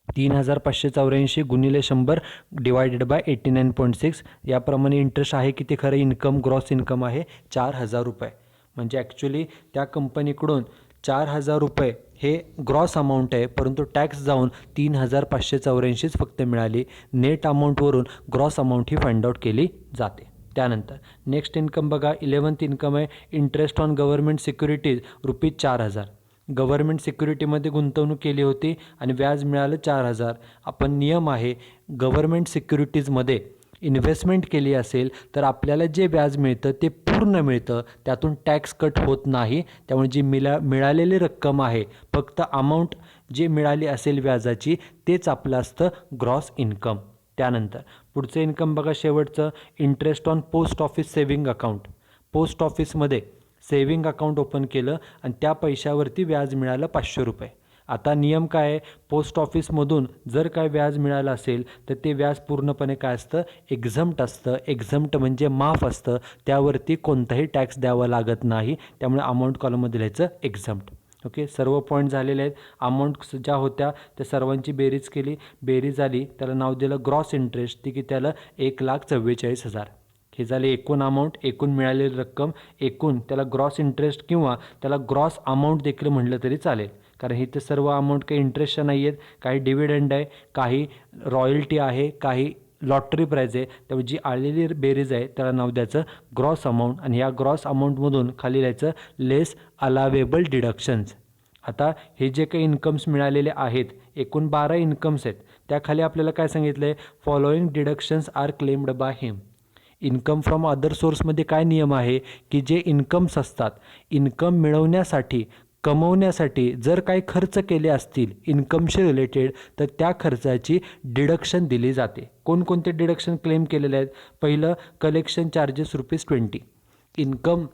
3,584 गुणिले 100 डिवायडेड बाय 89.6. याप्रमाणे इंटरेस्ट आहे किती खरं? इन्कम, ग्रॉस इन्कम आहे 4,000 रुपये. म्हणजे ॲक्च्युली त्या कंपनीकडून 4,000 रुपये हे ग्रॉस अमाऊंट आहे, परंतु टॅक्स जाऊन 3,584 फक्त मिळाली. नेट अमाऊंटवरून ग्रॉस अमाऊंट ही फाइंड आउट केली जाते. त्यानंतर नेक्स्ट इन्कम बघा. 11th इन्कम आहे interest on government securities ₹4,000. Government सिक्युरिटीमध्ये गुंतवणूक केली होती आणि व्याज मिळालं 4,000. आपण नियम आहे गव्हर्नमेंट सिक्युरिटीजमध्ये इन्व्हेस्टमेंट केली असेल तर आपल्याला जे व्याज मिळतं ते पूर्ण मिळतं, त्यातून टॅक्स कट होत नाही. त्यामुळे जी मिळालेली रक्कम आहे, फक्त अमाऊंट जी मिळाली असेल व्याजाची, तेच आपलं असतं ग्रॉस इन्कम. त्यानंतर पुढचं इन्कम बघा शेवटचं interest on post office saving account. Post ऑफिसमध्ये सेव्हिंग अकाउंट ओपन केलं आणि त्या पैशावरती व्याज मिळालं 500 रुपये. आता नियम काय आहे? पोस्ट ऑफिसमधून जर काय व्याज मिळालं असेल तर ते व्याज पूर्णपणे काय असतं? एक्झम्प्ट असतं. एक्झम्प्ट म्हणजे माफ असतं, त्यावरती कोणताही टॅक्स द्यावा लागत नाही. त्यामुळे अमाऊंट कॉलममध्ये लिहायचं एक्झम्प्ट. ओके, सर्व पॉईंट झालेले आहेत. अमाऊंट ज्या होत्या त्या सर्वांची बेरीज केली. बेरीज आली, त्याला नाव दिलं ग्रॉस इंटरेस्ट. ती की त्याला 1,44,000. हे झाले एकूण अमाऊंट, एकूण मिळालेली रक्कम, एकूण. त्याला ग्रॉस इंटरेस्ट किंवा त्याला ग्रॉस अमाऊंट देखील म्हटलं तरी चालेल, कारण इथे सर्व अमाऊंट काही इंटरेस्टच्या नाही आहेत. काही डिव्हिडंड आहे, काही रॉयल्टी आहे, काही लॉटरी प्राईज आहे, त्यामुळे जी आलेली बेरीज आहे त्याला नाव द्यायचं ग्रॉस अमाऊंट, आणि या ग्रॉस अमाऊंटमधून खाली लिहायचं लेस अलावेबल डिडक्शन्स. आता हे जे काही इन्कम्स मिळालेले आहेत, एकूण 12 इन्कम्स आहेत, त्याखाली आपल्याला काय सांगितलं आहे, following deductions are claimed by him. Income from other सोर्समध्ये काय नियम आहे की जे इन्कम्स असतात, इन्कम मिळवण्यासाठी कमवण्यासाठी जर काही खर्च केले असतील इन्कमशी रिलेटेड, तर त्या खर्चाची डिडक्शन दिली जाते. कोणकोणते डिडक्शन क्लेम केलेले आहेत? पहिलं, कलेक्शन चार्जेस ₹20. इन्कम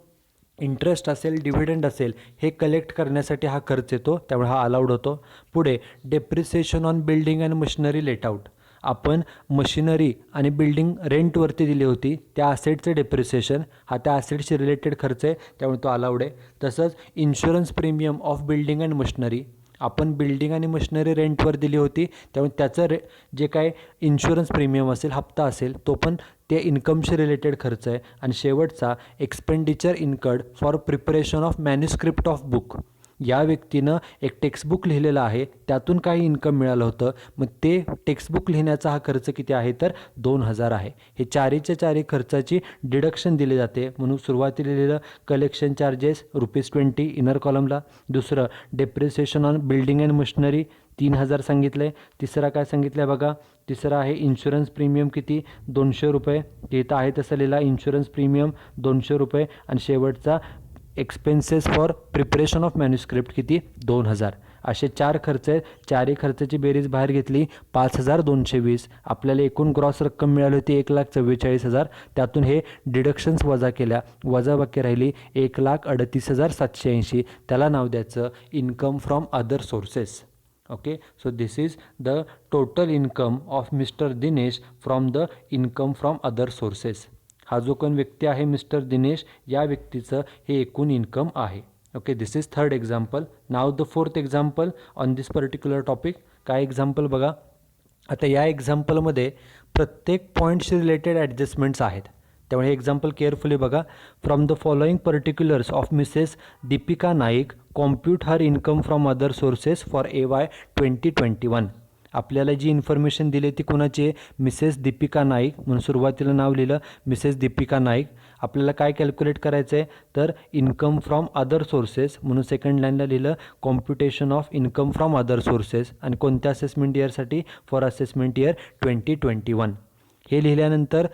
इंटरेस्ट असेल, डिव्हिडंड असेल, हे कलेक्ट करण्यासाठी हा खर्च येतो, त्यामुळे हा अलाउड होतो. पुढे depreciation on building and machinery let out. आपण मशिनरी आणि बिल्डिंग रेंटवरती दिली होती, त्या असेटचं डेप्रिसिएशन हा त्या असेटशी रिलेटेड खर्च आहे, त्यामुळे तो अलाउड आहे. तसंच insurance premium of building and machinery, आपण बिल्डिंग आणि मशिनरी रेंटवर दिली होती, त्यामुळे त्याचं जे काय इन्शुरन्स प्रीमियम असेल, हप्ता असेल, तो पण ते इन्कमशी रिलेटेड खर्च आहे. आणि शेवटचा, expenditure incurred for preparation of manuscript of book. या व्यक्तीनं एक टेक्स्टबुक लिहिलेलं आहे, त्यातून काही इन्कम मिळालं होतं, मग ते टेक्स्टबुक लिहिण्याचा हा खर्च किती आहे, तर 2000 आहे. हे चारीच्या चारी खर्चाची डिडक्शन दिली जाते. म्हणून सुरुवातीला लिहिलं कलेक्शन चार्जेस ₹20 इनर कॉलमला. दुसरं, depreciation on building and machinery 3000 सांगितलं आहे. तिसरा काय सांगितलं आहे बघा, तिसरा आहे इन्शुरन्स प्रीमियम किती, ₹200. इथं आहे तसं लिहिला इन्शुरन्स प्रीमियम ₹200. आणि शेवटचा expenses for preparation of manuscript किती, 2000. असे 4 खर्च आहेत. चारही खर्चाची बेरीज बाहेर घेतली 5220. आपल्याला एकूण ग्रॉस रक्कम मिळाली होती 1,44,000. त्यातून हे डिडक्शन्स वजा केल्या, वजाबाकी राहिली 1,38,780. त्याला नाव द्यायचं income from other sources. Okay, so this is the total income of mister Dinesh from the income from other sources. हा जो कोण व्यक्ती आहे मिस्टर दिनेश, या व्यक्तीचं हे एकूण इन्कम आहे. Okay, this is third example. Now the fourth example on this particular topic. काय एक्झाम्पल बघा. आता या एक्झाम्पलमध्ये प्रत्येक पॉईंटशी रिलेटेड ॲडजस्टमेंट्स आहेत, त्यामुळे हे एक्झाम्पल केअरफुली बघा. From the following particulars of Mrs Deepika Naik, compute her income from other sources for AY 2021. आपल्याला जी इन्फॉर्मेशन दिली ती कोणाची आहे, मिसेस दीपिका नाईक, म्हणून सुरुवातीला नाव लिहिलं मिसेस दीपिका नाईक. आपल्याला काय कॅल्क्युलेट करायचं आहे, तर इन्कम फ्रॉम अदर सोर्सेस, म्हणून सेकंड लाईनला लिहिलं computation of income from other sources. आणि कोणत्या असेसमेंट इयरसाठी, फॉर असेसमेंट इयर 2021. हे लिहिल्यानंतर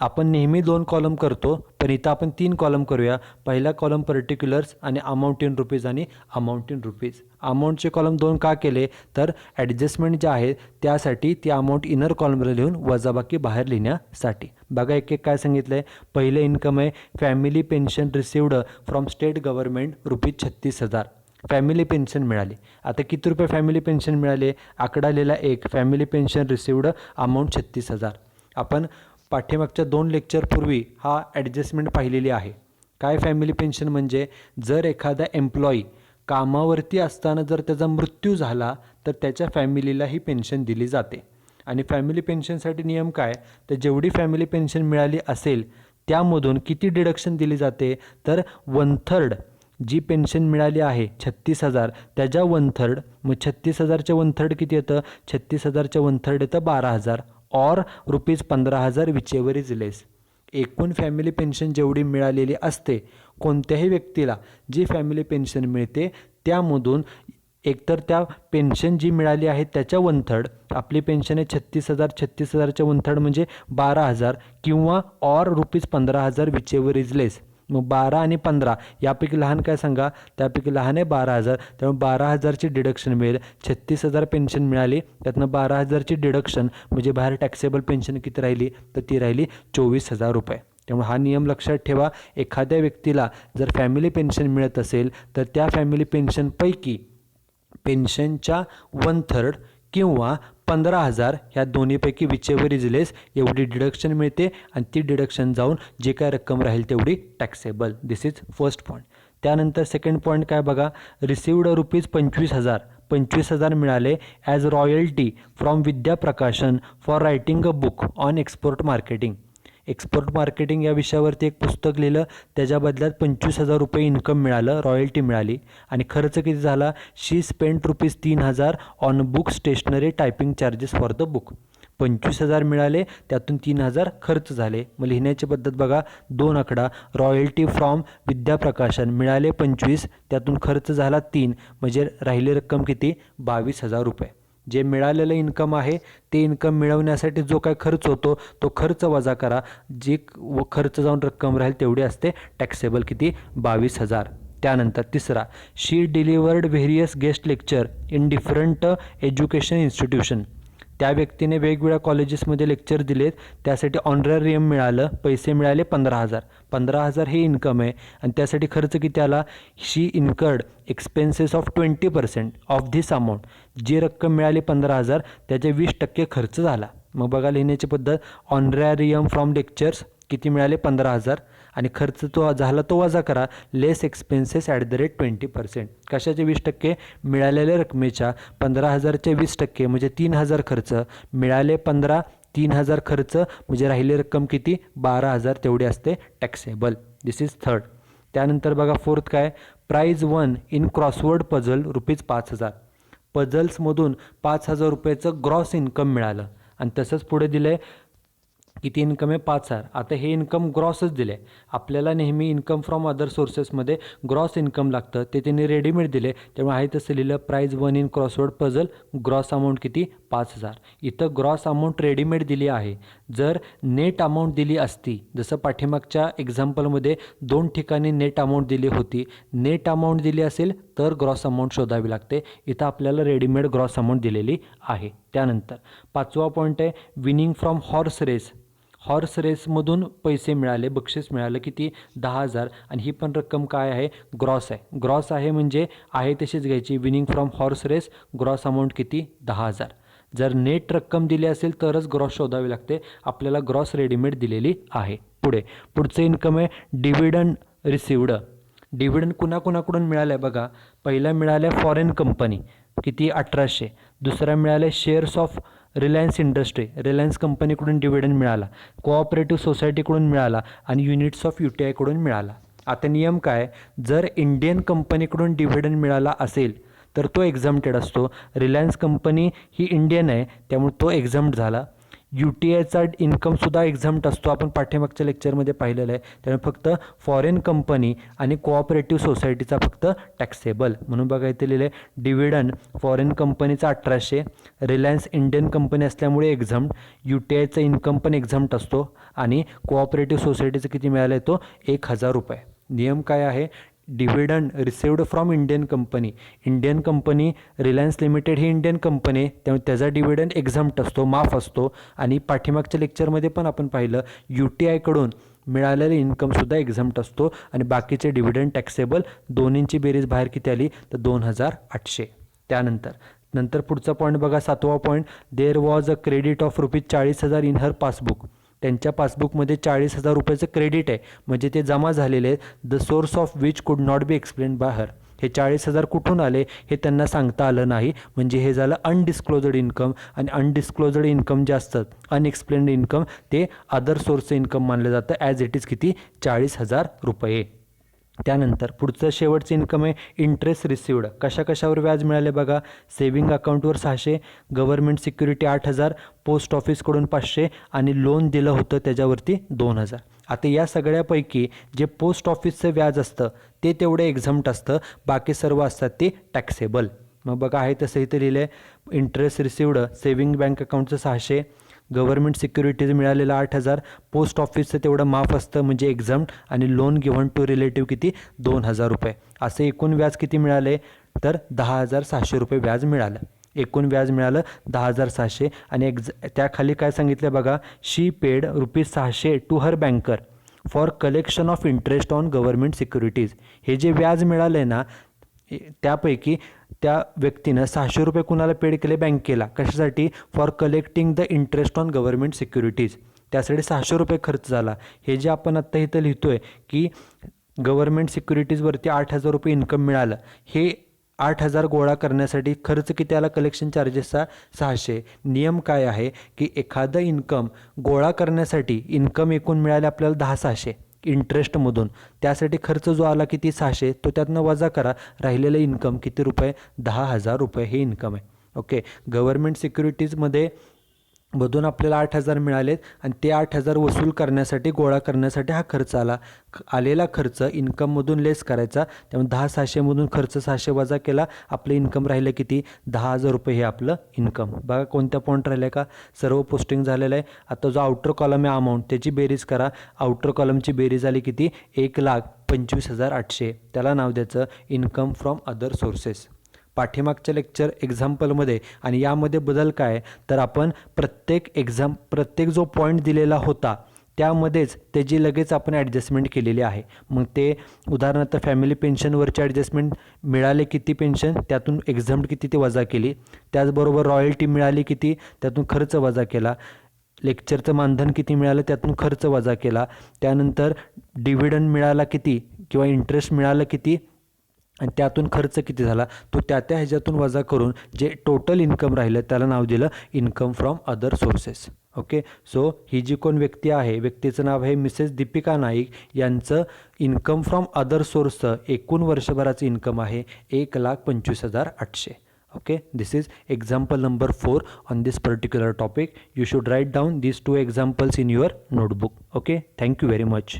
आपण नेहमी 2 कॉलम करतो, पण इथं आपण 3 कॉलम करूया. पहिला कॉलम पर्टिक्युलर्स आणि अमाऊंट इन रुपीज आणि अमाऊंट इन रुपीज. अमाऊंटचे कॉलम 2 का केले, तर ॲडजस्टमेंट जे आहे त्यासाठी ती अमाऊंट इनर कॉलमला लिहून वजाबाकी बाहेर लिहिण्यासाठी. बघा एक एक काय सांगितलं आहे. पहिलं इन्कम आहे family pension received from state government ₹36,000. Family pension मिळाली. आता किती रुपये फॅमिली पेन्शन मिळाले, आकडा लिहिला 1. Family pension received amount 36,000. आपण पाठीमागच्या 2 लेक्चरपूर्वी हा ॲडजस्टमेंट पाहिलेली आहे. काय फॅमिली पेन्शन म्हणजे, जर एखादा एम्प्लॉई कामावरती असताना जर त्याचा मृत्यू झाला तर त्याच्या फॅमिलीला ही पेन्शन दिली जाते. आणि फॅमिली पेन्शनसाठी नियम काय, तर जेवढी फॅमिली पेन्शन मिळाली असेल त्यामधून किती डिडक्शन दिली जाते, तर 1/3 जी पेन्शन मिळाली आहे 36,000 त्याच्या 1/3, मग 36,000च्या 1/3 किती येतं, 36,000च्या 1/3 येतं 12,000 और ₹15,000 विचेवर इज लेस. एकूण फॅमिली पेन्शन जेवढी मिळालेली असते, कोणत्याही व्यक्तीला जी फॅमिली पेन्शन मिळते त्यामधून एकतर त्या पेन्शन जी मिळाली आहे त्याच्या 1/3, आपली पेन्शन आहे 36,000, 36,000च्या 1/3 म्हणजे 12,000, किंवा और ₹15,000 विचेवर इज लेस. मग 12 आणि 15 यापैकी लहान काय सांगा, त्यापैकी लहान आहे 12,000, त्यामुळे 12,000ची डिडक्शन मिळेल. 36,000 पेन्शन मिळाली, त्यातनं 12,000ची डिडक्शन म्हणजे बाहेर टॅक्सेबल पेन्शन किती राहिली, तर ती राहिली ₹24,000. त्यामुळे हा नियम लक्षात ठेवा. एखाद्या व्यक्तीला जर फॅमिली पेन्शन मिळत असेल तर त्या फॅमिली पेन्शनपैकी पेन्शनच्या 1/3 किंवा 15,000 ह्या दोन्हीपैकी विचेवर इज लेस एवढी डिडक्शन मिळते, आणि ती डिडक्शन जाऊन जे काय रक्कम राहील तेवढी taxable. This is first point. त्यानंतर सेकंड पॉईंट काय बघा, रिसिव्ड ₹25,000. 25,000 मिळाले ॲज रॉयल्टी फ्रॉम विद्या प्रकाशन for writing a book on export marketing. Export marketing या विषयावरती एक पुस्तक लिहिलं, त्याच्या बदल्यात ₹25,000 इन्कम मिळालं, रॉयल्टी मिळाली. आणि खर्च किती झाला, she spent ₹3,000 on book stationery typing charges for the book. 25,000 मिळाले, त्यातून 3,000 खर्च झाले. मग लिहिण्याची पद्धत बघा, 2 आकडा. रॉयल्टी फ्रॉम विद्याप्रकाशन मिळाले 25, त्यातून खर्च झाला 3, म्हणजे राहिली रक्कम किती? 22,000 रुपये. जे मिळालेलं इन्कम आहे ते इन्कम मिळवण्यासाठी जो काय खर्च होतो तो खर्च वजा करा. जी खर्च जाऊन रक्कम राहील तेवढी असते टॅक्सेबल, किती? 22,000. त्यानंतर तिसरा, she delivered various guest lecture in different education institution. त्या व्यक्तीने वेगवेगळ्या कॉलेजेसमध्ये लेक्चर दिलेत, त्यासाठी ऑनररियम मिळालं, पैसे मिळाले 15,000. 15,000 हे इन्कम आहे आणि त्यासाठी खर्च किती आला? She incurred expenses of 20% of this amount. जी रक्कम मिळाली 15,000 त्याचे 20% खर्च झाला. मग बघा लिहिण्याची पद्धत, ऑनररियम फ्रॉम लेक्चर्स किती मिळाले? 15,000, आणि खर्च तो झाला तो वजा करा, लेस एक्सपेन्सेस @20%. कशाचे 20%? मिळालेल्या रकमेच्या 15,000चे 20% म्हणजे 3,000 खर्च, मिळाले 15, 3,000 खर्च, म्हणजे राहिली रक्कम किती? 12,000 तेवढी असते टॅक्सेबल. This is third. त्यानंतर बघा फोर्थ काय? Prize one in crossword puzzle ₹5,000. पझल्समधून 5,000 रुपयाचं ग्रॉस इन्कम मिळालं आणि तसंच पुढे दिलं आहे किती इन्कम आहे? 5,000. आता हे इन्कम ग्रॉसच दिले. आपल्याला नेहमी इन्कम फ्रॉम अदर सोर्सेसमध्ये ग्रॉस इन्कम लागतं, ते त्यांनी रेडीमेड दिले, त्यामुळे आहे तसं लिहिलं prize one in crossword puzzle, gross amount किती? 5,000. इथं ग्रॉस अमाऊंट रेडीमेड दिली आहे. जर नेट अमाऊंट दिली असती, जसं पाठीमागच्या एक्झाम्पलमध्ये 2 ठिकाणी नेट अमाऊंट दिली होती, नेट अमाऊंट दिली असेल तर ग्रॉस अमाऊंट शोधावी लागते. इथं आपल्याला रेडीमेड ग्रॉस अमाऊंट दिलेली आहे. त्यानंतर 5वा पॉईंट आहे, winning from horse race. Horse रेसमधून पैसे मिळाले, बक्षीस मिळालं किती? 10,000, आणि ही पण रक्कम काय आहे? ग्रॉस आहे. ग्रॉस आहे म्हणजे आहे तशीच घ्यायची. Winning from horse race, gross amount किती? 10,000. जर नेट रक्कम दिली असेल तरच ग्रॉस शोधावी लागते. आपल्याला ग्रॉस रेडीमेड दिलेली आहे. पुढचं इन्कम आहे डिव्हिडंड रिसिव्ड. डिव्हिडंड कुणाकुणाकडून मिळालं आहे बघा. पहिला मिळालं आहे फॉरेन कंपनी, किती? 1,800. दुसरा मिळालं आहे shares of Reliance industry, Reliance कंपनीकडून डिव्हिडंड मिळाला, कोऑपरेटिव्ह सोसायटीकडून मिळाला आणि युनिट्स ऑफ UTIकडून मिळाला. आता नियम काय? जर इंडियन कंपनीकडून डिव्हिडंड मिळाला असेल तर तो एक्झम्प्टेड असतो. रिलायन्स कंपनी ही इंडियन आहे त्यामुळे तो एक्झम्प्ट झाला. UTIचा इन्कमसुद्धा एक्झम्प्ट असतो, आपण पाठीमागच्या लेक्चरमध्ये पाहिलेलं आहे. त्यामुळे फक्त फॉरेन कंपनी आणि कोऑपरेटिव्ह सोसायटीचा फक्त टॅक्सेबल. म्हणून बघा इथे लिहिलं आहे डिव्हिडंड फॉरेन कंपनीचा 1,800, रिलायन्स इंडियन कंपनी असल्यामुळे एक्झम्प्ट, UTIचा इन्कम पण एक्झम्प्ट असतो आणि कोऑपरेटिव्ह सोसायटीचं किती मिळालं आहे? तो 1,000 रुपये. नियम काय आहे? Dividend received from Indian company. Indian company Reliance limited he Indian company आहे त्यामुळे त्याचा डिव्हिडंड एक्झम्प्ट असतो, माफ असतो. आणि पाठीमागच्या लेक्चरमध्ये पण आपण पाहिलं UTIकडून मिळालेलं इन्कमसुद्धा एक्झम्प्ट असतो आणि बाकीचे डिव्हिडंड टॅक्सेबल. दोन्हींची बेरीज बाहेर किती आली? तर 2,800. त्यानंतर पुढचा पॉईंट बघा, 7वा point, there was a credit of ₹40,000 in her passbook. त्यांच्या पासबुकमध्ये 40,000 रुपयाचं क्रेडिट आहे, म्हणजे ते जमा झालेले आहेत. The source of which could not be explained bye हर. हे 40,000 कुठून आले हे त्यांना सांगता आलं नाही, म्हणजे हे झालं अनडिस्क्लोजड इन्कम. आणि अनडिस्क्लोजड इन्कम जे असतं, अनएक्सप्लेन्ड इन्कम, ते अदर सोर्सचं इन्कम मानलं जातं, ॲज इट इज किती? 40,000 रुपये. त्यानंतर पुढचं शेवटचं इन्कम आहे इंटरेस्ट रिसिव्ड. कशावर व्याज मिळाले बघा. सेविंग अकाउंटवर 600, गव्हर्नमेंट सिक्युरिटी 8,000, पोस्ट ऑफिसकडून 500 आणि लोन दिलं होतं त्याच्यावरती 2,000. आता या सगळ्यापैकी जे पोस्ट ऑफिसचं व्याज असतं ते तेवढं एक्झम्प्ट असतं, बाकी सर्व असतात ते टॅक्सेबल. मग बघा आहे तसं इथे लिहिलं आहे इंटरेस्ट रिसिव्ड, सेविंग बँक अकाउंटचं 600, गव्हर्नमेंट सिक्युरिटीज मिळालेलं 8,000, पोस्ट ऑफिसचं तेवढं माफ असतं म्हणजे एक्झम्प्ट, आणि लोन गिव्हन टू रिलेटिव्ह किती? 2,000 रुपये. असं एकूण व्याज किती मिळाले? तर 10,600 रुपये व्याज मिळालं. एकूण व्याज मिळालं 10,600. आणि त्याखाली काय सांगितलं बघा, she paid ₹600 to her banker for collection of interest on government securities. हे जे व्याज मिळालं आहे ना, त्यापैकी त्या व्यक्तीनं 600 रुपये कुणाला पेड केले? बँकेला. कशासाठी? For collecting the interest on government securities. त्यासाठी 600 रुपये खर्च झाला. हे जे आपण आत्ता इथं लिहितो आहे की गव्हर्नमेंट सिक्युरिटीजवरती 8,000 रुपये इन्कम मिळालं, हे 8,000 गोळा करण्यासाठी खर्च किती आला? कलेक्शन चार्जेसचा 600. नियम काय आहे की एखादं इन्कम गोळा करण्यासाठी इन्कम एकूण मिळाले आपल्याला 10,600 इंटरेस्टमधून, त्यासाठी खर्च जो आला किती? 600, तो त्यातनं वजा करा, राहिलेलं इन्कम किती रुपये? 10,000 रुपये हे इन्कम आहे. ओके. गव्हर्नमेंट सिक्युरिटीजमध्ये मधून आपल्याला 8,000 मिळालेत आणि ते 8,000 वसूल करण्यासाठी गोळा करण्यासाठी हा खर्च आला. आलेला खर्च इन्कममधून लेस करायचा. त्यामुळे 10,600मधून खर्च 600 वजा केला. आपलं इन्कम राहिलं किती? 10,000 रुपये हे आपलं इन्कम. बघा कोणत्या पॉईंट राहिलं का? सर्व पोस्टिंग झालेलं आहे. आता जो आउटर कॉलम आहे अमाऊंट त्याची बेरीज करा. आउटर कॉलमची बेरीज आली किती? 1,25,800. त्याला नाव द्यायचं इन्कम फ्रॉम अदर सोर्सेस. पाठीमागच्या लेक्चर एक्झाम्पलमध्ये आणि यामध्ये बदल काय तर आपण प्रत्येक जो पॉईंट दिलेला होता त्यामध्येच त्याची लगेच आपण ॲडजस्टमेंट केलेली आहे. मग ते उदाहरणार्थ फॅमिली पेन्शनवरची ॲडजस्टमेंट मिळाले किती पेन्शन त्यातून एक्झाम्प्ट किती ते वजा केली. त्याचबरोबर रॉयल्टी मिळाली किती त्यातून खर्च वजा केला. लेक्चरचं मानधन किती मिळालं त्यातून खर्च वजा केला. त्यानंतर डिव्हिडंड मिळाला किती किंवा इंटरेस्ट मिळालं किती आणि त्यातून खर्च किती झाला तो त्या ह्याच्यातून वजा करून जे टोटल इन्कम राहिलं त्याला नाव दिलं income from other sources. Okay. So ही जी कोण व्यक्ती आहे व्यक्तीचं नाव आहे मिसेस दीपिका नाईक. यांचं इन्कम फ्रॉम अदर सोर्सचं एकूण वर्षभराचं इन्कम आहे 1,25,800. Okay, this is example number 4 on this particular topic. You should write down these two examples in your notebook. Okay, thank you very much.